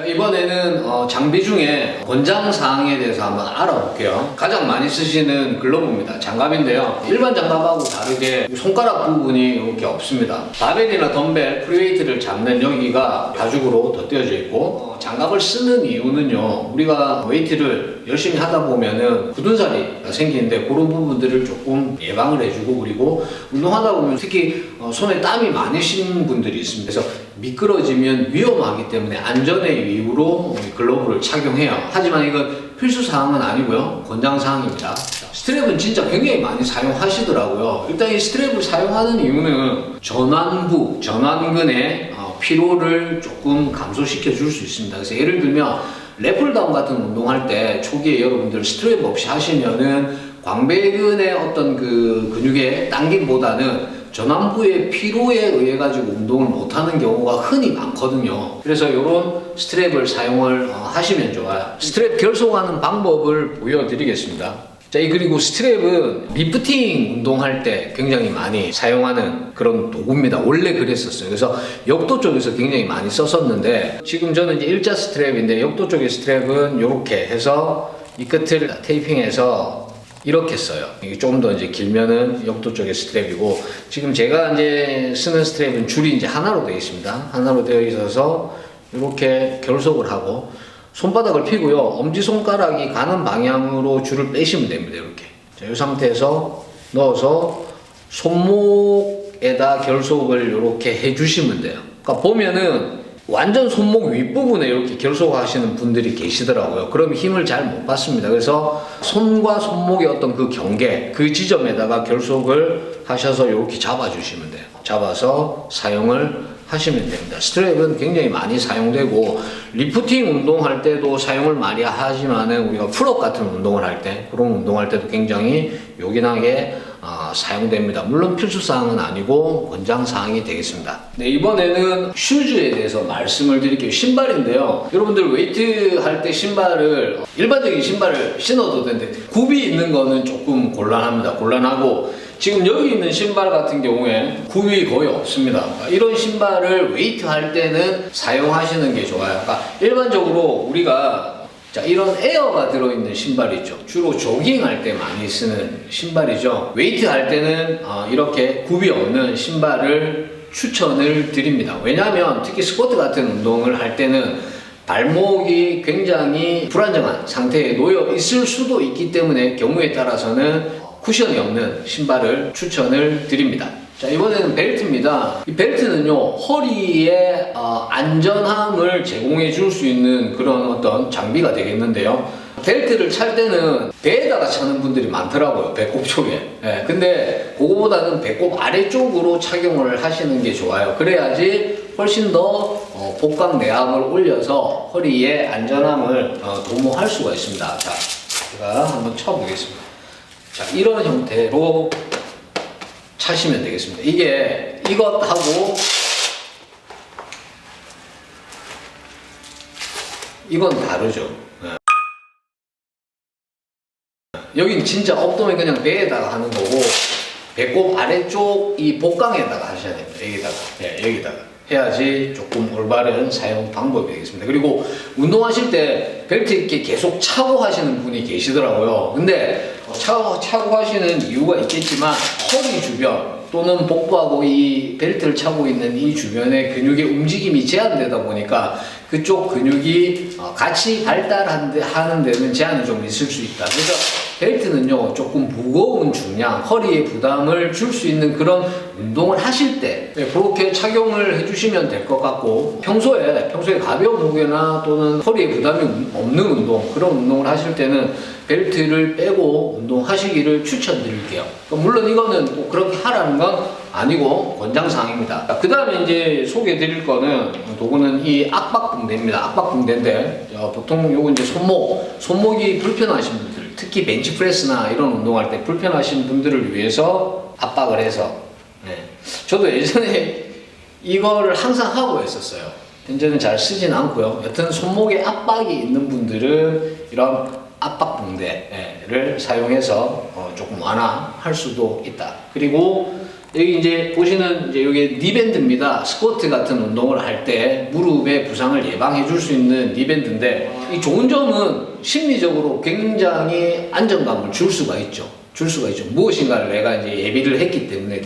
자, 이번에는 장비 중에 권장사항에 대해서 한번 알아볼게요. 가장 많이 쓰시는 글러브입니다. 장갑인데요. 일반 장갑하고 다르게 손가락 부분이 이렇게 없습니다. 바벨이나 덤벨, 프리웨이트를 잡는 여기가 가죽으로 덧대어져 있고, 장갑을 쓰는 이유는요, 우리가 웨이트를 열심히 하다 보면은 굳은 살이 생기는데 그런 부분들을 조금 예방을 해주고, 그리고 운동하다 보면 특히 손에 땀이 많으신 분들이 있습니다. 그래서 미끄러지면 위험하기 때문에 안전의 이유로 글러브를 착용해요. 하지만 이건 필수사항은 아니고요, 권장사항입니다. 스트랩은 진짜 굉장히 많이 사용하시더라고요. 일단 이 스트랩을 사용하는 이유는 전완근의 피로를 조금 감소시켜 줄 수 있습니다. 그래서 예를 들면 래플다운 같은 운동할 때 초기에 여러분들 스트랩 없이 하시면은 광배근의 어떤 그 근육의 당김보다는 전완부의 피로에 의해 가지고 운동을 못하는 경우가 흔히 많거든요. 그래서 이런 스트랩을 사용을 하시면 좋아요. 스트랩 결속하는 방법을 보여드리겠습니다. 자, 그리고 스트랩은 리프팅 운동할 때 굉장히 많이 사용하는 그런 도구입니다. 원래 그랬었어요. 그래서 역도 쪽에서 굉장히 많이 썼었는데, 지금 저는 이제 일자 스트랩인데 역도 쪽의 스트랩은 이렇게 해서 이 끝을 테이핑해서 이렇게 써요. 이게 조금 더 이제 길면은 역도 쪽의 스트랩이고, 지금 제가 이제 쓰는 스트랩은 줄이 이제 하나로 되어 있습니다. 하나로 되어 있어서 이렇게 결속을 하고 손바닥을 펴고요, 엄지손가락이 가는 방향으로 줄을 빼시면 됩니다. 이렇게. 자, 이 상태에서 넣어서 손목에다 결속을 이렇게 해주시면 돼요. 그러니까 보면은 완전 손목 윗부분에 이렇게 결속하시는 분들이 계시더라고요. 그럼 힘을 잘 못 받습니다. 그래서 손과 손목의 어떤 그 경계, 그 지점에다가 결속을 하셔서 이렇게 잡아주시면 돼요. 잡아서 사용을 하시면 됩니다. 스트랩은 굉장히 많이 사용되고, 리프팅 운동할 때도 사용을 많이 하지만은 우리가 풀업 같은 운동을 할 때, 그런 운동할 때도 굉장히 요긴하게 사용됩니다. 물론 필수사항은 아니고 권장사항이 되겠습니다. 네, 이번에는 슈즈에 대해서 말씀을 드릴게요. 신발인데요. 여러분들 웨이트 할 때 신발을, 일반적인 신발을 신어도 되는데 굽이 있는 거는 조금 곤란합니다. 곤란하고, 지금 여기 있는 신발 같은 경우에 굽이 거의 없습니다. 그러니까 이런 신발을 웨이트 할 때는 사용하시는 게 좋아요. 그러니까 일반적으로 우리가 이런 에어가 들어있는 신발 있죠. 주로 조깅할 때 많이 쓰는 신발이죠. 웨이트 할 때는 이렇게 굽이 없는 신발을 추천을 드립니다. 왜냐하면 특히 스쿼트 같은 운동을 할 때는 발목이 굉장히 불안정한 상태에 놓여 있을 수도 있기 때문에 경우에 따라서는 쿠션이 없는 신발을 추천을 드립니다. 자, 이번에는 벨트입니다. 이 벨트는요, 허리에 안전함을 제공해 줄 수 있는 그런 어떤 장비가 되겠는데요. 벨트를 찰 때는 배에다가 차는 분들이 많더라고요. 배꼽 쪽에. 예, 근데 그거보다는 배꼽 아래쪽으로 착용을 하시는 게 좋아요. 그래야지 훨씬 더 복강 내압을 올려서 허리의 안전함을 도모할 수가 있습니다. 자, 제가 한번 쳐보겠습니다. 자, 이런 형태로 차시면 되겠습니다. 이게 이것하고 이건 다르죠. 여긴 진짜 업도면 그냥 배에다가 하는 거고, 배꼽 아래쪽 이 복강에다가 하셔야 됩니다. 여기다가. 네, 여기다가 해야지 조금 올바른 사용 방법이 되겠습니다. 그리고 운동하실 때 벨트 이렇게 계속 차고 하시는 분이 계시더라고요. 근데 차고 하시는 이유가 있겠지만, 허리 주변 또는 복부하고 이 벨트를 차고 있는 이 주변의 근육의 움직임이 제한되다 보니까 그쪽 근육이 같이 발달하는 데는 제한이 좀 있을 수 있다. 그래서 벨트는요, 조금 무거운 중량, 허리에 부담을 줄 수 있는 그런 운동을 하실 때 그렇게 착용을 해주시면 될 것 같고, 평소에 가벼운 무게나 또는 허리에 부담이 없는 운동, 그런 운동을 하실 때는 벨트를 빼고 운동하시기를 추천드릴게요. 물론 이거는 꼭 그렇게 하라는 건 아니고 권장사항입니다. 그 다음에 이제 소개해 드릴 거는 도구는 이 압박붕대입니다. 압박붕대인데 보통 요거 이제 손목이 불편하신 분들, 특히 벤치프레스나 이런 운동할 때 불편하신 분들을 위해서 압박을 해서, 저도 예전에 이거를 항상 하고 했었어요. 현재는 잘 쓰진 않고요. 여튼 손목에 압박이 있는 분들은 이런 압박붕대를 사용해서 조금 완화할 수도 있다. 그리고 여기 이제 보시는 이제 여기 니밴드입니다. 스쿼트 같은 운동을 할 때 무릎의 부상을 예방해 줄 수 있는 니밴드인데, 이 좋은 점은 심리적으로 굉장히 안정감을 줄 수가 있죠. 무엇인가를 내가 이제 예비를 했기 때문에.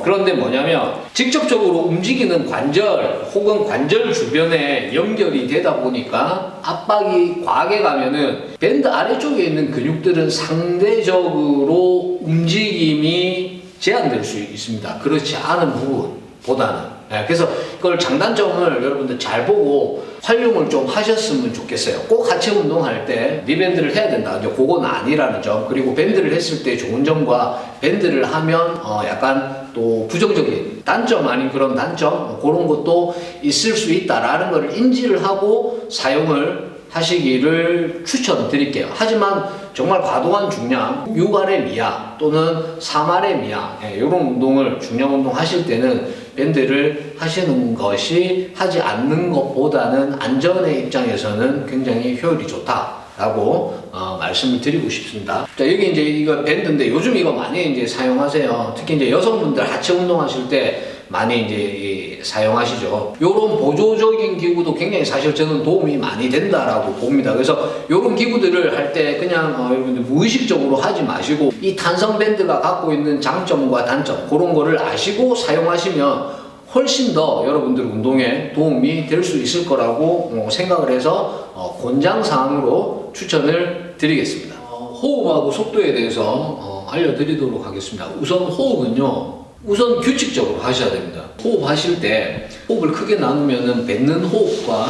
그런데 뭐냐면 직접적으로 움직이는 관절 혹은 관절 주변에 연결이 되다 보니까 압박이 과하게 가면은 밴드 아래쪽에 있는 근육들은 상대적으로 움직임이 제한될 수 있습니다. 그렇지 않은 부분보다는. 그래서 그걸 장단점을 여러분들 잘 보고 활용을 좀 하셨으면 좋겠어요. 꼭 하체 운동할 때 니밴드를 해야 된다. 이제 그건 아니라는 점. 그리고 밴드를 했을 때 좋은 점과 밴드를 하면 약간 또 부정적인 단점 아닌 그런 단점, 그런 것도 있을 수 있다라는 걸 인지를 하고 사용을 하시기를 추천드릴게요. 하지만 정말 과도한 중량, 6알의 미하 또는 3알의 미하, 이런 운동을 중량 운동 하실 때는 밴드를 하시는 것이 하지 않는 것보다는 안전의 입장에서는 굉장히 효율이 좋다라고 말씀을 드리고 싶습니다. 자, 여기 이제 이거 밴드인데 요즘 이거 많이 이제 사용하세요. 특히 이제 여성분들 하체 운동하실 때 많이 이제 사용하시죠. 요런 보조적인 기구도 굉장히 사실 저는 도움이 많이 된다라고 봅니다. 그래서 요런 기구들을 할 때 그냥 여러분들 무의식적으로 하지 마시고 이 탄성 밴드가 갖고 있는 장점과 단점 그런 거를 아시고 사용하시면 훨씬 더 여러분들 운동에 도움이 될 수 있을 거라고 생각을 해서 권장사항으로 추천을 드리겠습니다. 호흡하고 속도에 대해서 알려드리도록 하겠습니다. 우선 호흡은요, 우선 규칙적으로 하셔야 됩니다. 호흡하실 때 호흡을 크게 나누면은 뱉는 호흡과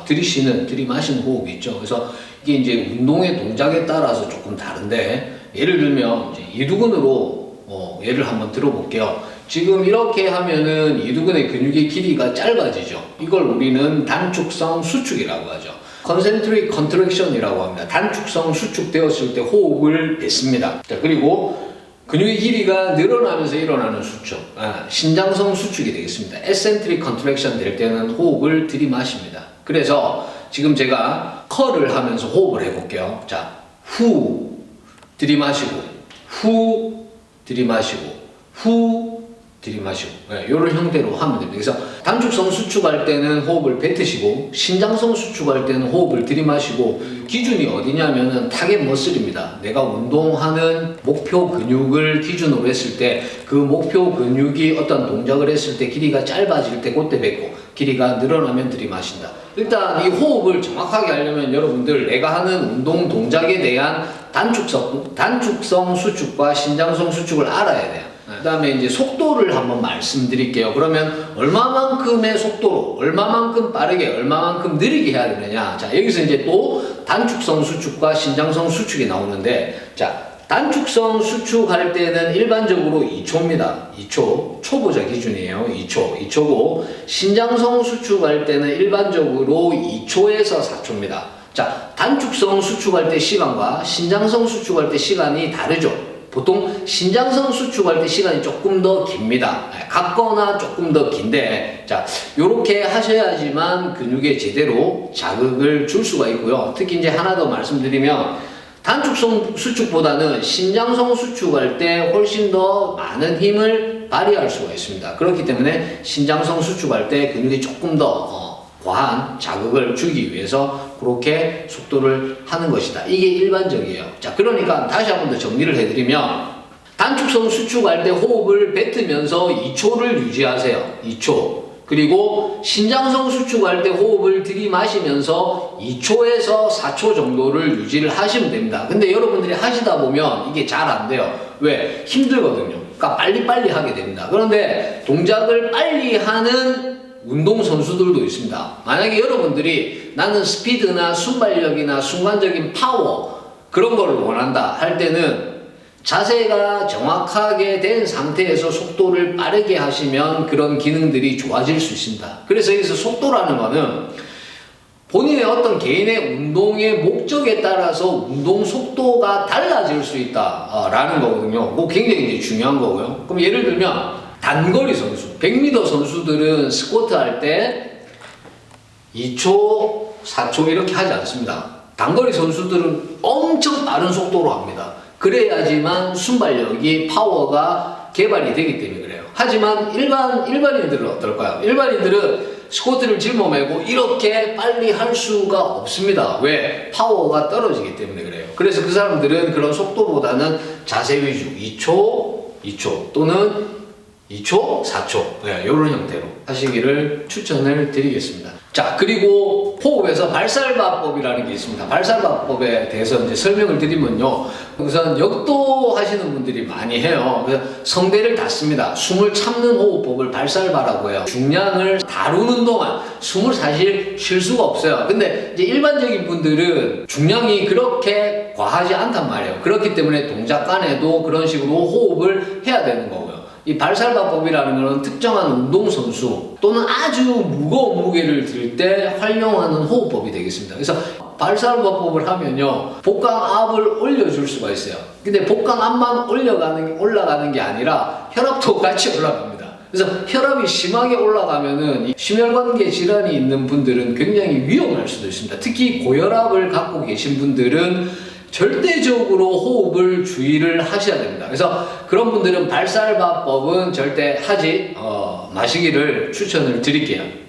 들이마시는 호흡이 있죠. 그래서 이게 이제 운동의 동작에 따라서 조금 다른데, 예를 들면 이제 이두근으로 예를 한번 들어볼게요. 지금 이렇게 하면은 이두근의 근육의 길이가 짧아지죠. 이걸 우리는 단축성 수축이라고 하죠. concentric contraction이라고 합니다. 단축성 수축되었을 때 호흡을 뱉습니다. 자, 그리고 근육의 길이가 늘어나면서 일어나는 수축, 신장성 수축이 되겠습니다. eccentric contraction 될 때는 호흡을 들이마십니다. 그래서 지금 제가 컬을 하면서 호흡을 해볼게요. 자, 후 들이마시고, 후 들이마시고, 후 들이마시고, 이런 형태로 하면 됩니다. 그래서 단축성 수축할 때는 호흡을 뱉으시고, 신장성 수축할 때는 호흡을 들이마시고, 기준이 어디냐면은 타겟 머슬입니다. 내가 운동하는 목표 근육을 기준으로 했을 때 그 목표 근육이 어떤 동작을 했을 때 길이가 짧아질 때 그때 뱉고, 길이가 늘어나면 들이마신다. 일단 이 호흡을 정확하게 하려면 여러분들 내가 하는 운동 동작에 대한 단축성 수축과 신장성 수축을 알아야 돼요. 그 다음에 이제 속도를 한번 말씀드릴게요. 그러면 얼마만큼의 속도로, 얼마만큼 빠르게, 얼마만큼 느리게 해야 되느냐. 자, 여기서 이제 또 단축성 수축과 신장성 수축이 나오는데, 자, 단축성 수축할 때는 일반적으로 2초입니다. 2초. 초보자 기준이에요. 2초고, 신장성 수축할 때는 일반적으로 2초에서 4초입니다. 자, 단축성 수축할 때 시간과 신장성 수축할 때 시간이 다르죠. 보통 신장성 수축할 때 시간이 조금 더 깁니다. 같거나 조금 더 긴데, 자, 요렇게 하셔야지만 근육에 제대로 자극을 줄 수가 있고요. 특히 이제 하나 더 말씀드리면, 단축성 수축보다는 신장성 수축할 때 훨씬 더 많은 힘을 발휘할 수가 있습니다. 그렇기 때문에 신장성 수축할 때 근육이 조금 더 과한 자극을 주기 위해서 그렇게 속도를 하는 것이다. 이게 일반적이에요. 자, 그러니까 다시 한 번 더 정리를 해드리면, 단축성 수축할 때 호흡을 뱉으면서 2초를 유지하세요. 2초. 그리고 신장성 수축할 때 호흡을 들이마시면서 2초에서 4초 정도를 유지를 하시면 됩니다. 근데 여러분들이 하시다 보면 이게 잘 안 돼요. 왜? 힘들거든요. 그러니까 빨리빨리 하게 됩니다. 그런데 동작을 빨리 하는 운동선수들도 있습니다. 만약에 여러분들이 나는 스피드나 순발력이나 순간적인 파워 그런 걸 원한다 할 때는 자세가 정확하게 된 상태에서 속도를 빠르게 하시면 그런 기능들이 좋아질 수 있습니다. 그래서 여기서 속도라는 거는 본인의 어떤 개인의 운동의 목적에 따라서 운동 속도가 달라질 수 있다라는 거거든요. 그거 굉장히 이제 중요한 거고요. 그럼 예를 들면 단거리 선수, 100m 선수들은 스쿼트 할 때 2초, 4초 이렇게 하지 않습니다. 단거리 선수들은 엄청 빠른 속도로 합니다. 그래야지만 순발력이, 파워가 개발이 되기 때문에 그래요. 하지만 일반인들은 어떨까요? 일반인들은 스쿼트를 짊어매고 이렇게 빨리 할 수가 없습니다. 왜? 파워가 떨어지기 때문에 그래요. 그래서 그 사람들은 그런 속도보다는 자세 위주 2초 또는 2초, 4초 이런 형태로 하시기를 추천을 드리겠습니다. 자, 그리고 호흡에서 발살바법이라는 게 있습니다. 발살바법에 대해서 이제 설명을 드리면요. 우선 역도 하시는 분들이 많이 해요. 그래서 성대를 닫습니다. 숨을 참는 호흡법을 발살바라고 해요. 중량을 다루는 동안 숨을 사실 쉴 수가 없어요. 근데 이제 일반적인 분들은 중량이 그렇게 과하지 않단 말이에요. 그렇기 때문에 동작 간에도 그런 식으로 호흡을 해야 되는 거고요. 이 발살바법이라는 것은 특정한 운동선수 또는 아주 무거운 무게를 들 때 활용하는 호흡법이 되겠습니다. 그래서 발살바법을 하면요, 복강압을 올려줄 수가 있어요. 근데 복강압만 올라가는 게 아니라 혈압도 같이 올라갑니다. 그래서 혈압이 심하게 올라가면은 이 심혈관계 질환이 있는 분들은 굉장히 위험할 수도 있습니다. 특히 고혈압을 갖고 계신 분들은 절대적으로 호흡을 주의를 하셔야 됩니다. 그래서 그런 분들은 발살바법은 절대 하지 마시기를 추천을 드릴게요.